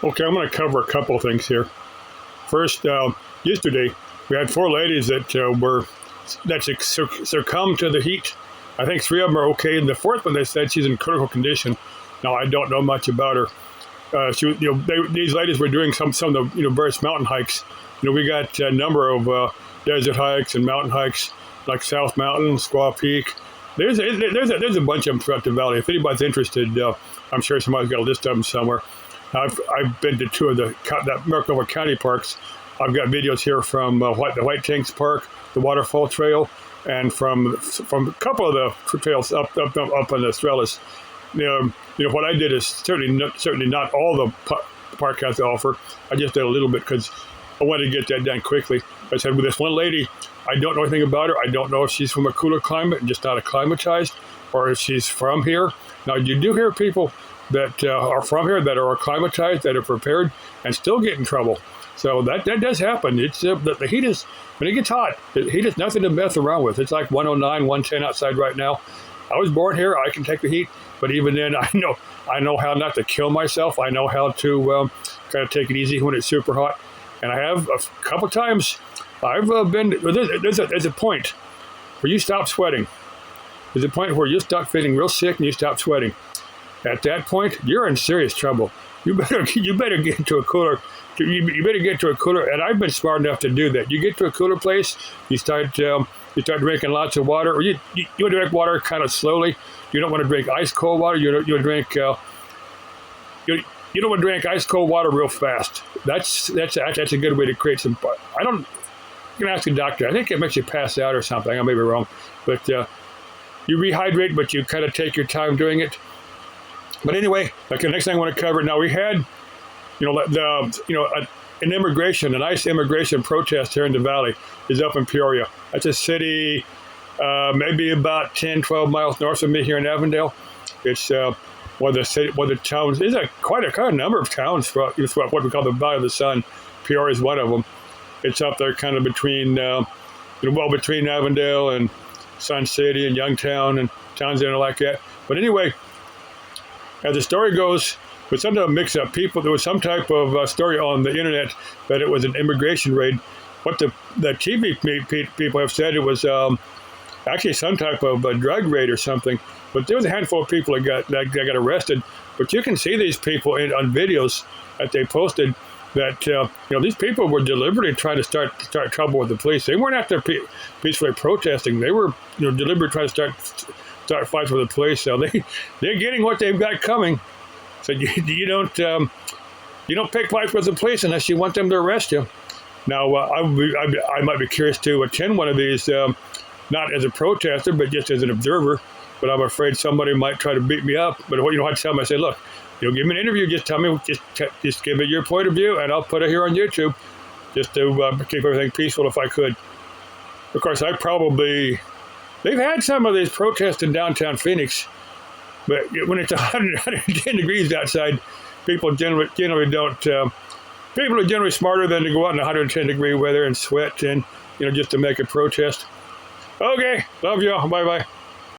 Okay, I'm going to cover a couple of things here. First, yesterday we had four ladies that succumbed to the heat. I think three of them are okay, and the fourth one they said she's in critical condition. Now I don't know much about her. These ladies were doing some of the various mountain hikes. We got a number of desert hikes and mountain hikes like South Mountain, Squaw Peak. There's a bunch of them throughout the valley. If anybody's interested, I'm sure somebody's got a list of them somewhere. I've been to two of that Maricopa County parks. I've got videos here from the White Tanks Park, the Waterfall Trail, and from a couple of the trails up on the Estrellas. What I did is certainly not all the park has to offer. I just did a little bit because I wanted to get that done quickly. I said with this one lady, I don't know anything about her. I don't know if she's from a cooler climate and just not acclimatized, or if she's from here. Now you do hear people that are from here that are acclimatized, that are prepared, and still get in trouble. So that does happen. It's the heat is, when it gets hot, the heat is nothing to mess around with. It's like 109, 110 outside right now. I was born here. I can take the heat, but even then, I know how not to kill myself. I know how to kind of take it easy when it's super hot. And I have a couple times. I've been there's a point where you stop sweating. There's a point where you stop feeling real sick and you stop sweating. At that point, you're in serious trouble. You better get into a cooler. You better get to a cooler, and I've been smart enough to do that. You get to a cooler place, you start drinking lots of water, or you want to drink water kind of slowly. You don't want to drink ice cold water. You don't drink you don't want to drink ice cold water real fast. That's a good way to create some. You can ask a doctor. I think it makes you pass out or something. I may be wrong, but you rehydrate, but you kind of take your time doing it. But anyway, like the next thing I want to cover. Now we had, an nice immigration protest here in the valley is up in Peoria. That's a city, maybe about 10, 12 miles north of me here in Avondale. It's one of the towns. There's quite a number of towns for what we call the Valley of the Sun. Peoria is one of them. It's up there kind of between, between Avondale and Sun City and Youngtown and towns in there like that. But anyway, as the story goes, with some type of mix-up, there was some type of story on the internet that it was an immigration raid. What the TV people have said, it was actually some type of a drug raid or something. But there was a handful of people that got arrested. But you can see these people on videos that they posted that these people were deliberately trying to start trouble with the police. They weren't out there peacefully protesting. They were deliberately trying to start fights with the police. So they're getting what they've got coming. So you don't pick fights with the police unless you want them to arrest you. Now I might be curious to attend one of these, not as a protester, but just as an observer. But I'm afraid somebody might try to beat me up. But I tell them, I say, look, give me an interview. Just tell me, just give me your point of view, and I'll put it here on YouTube, just to keep everything peaceful if I could. Of course, they've had some of these protests in downtown Phoenix, but when it's 110 degrees outside, people generally don't. People are generally smarter than to go out in 110 degree weather and sweat and just to make a protest. Okay, love y'all. Bye bye.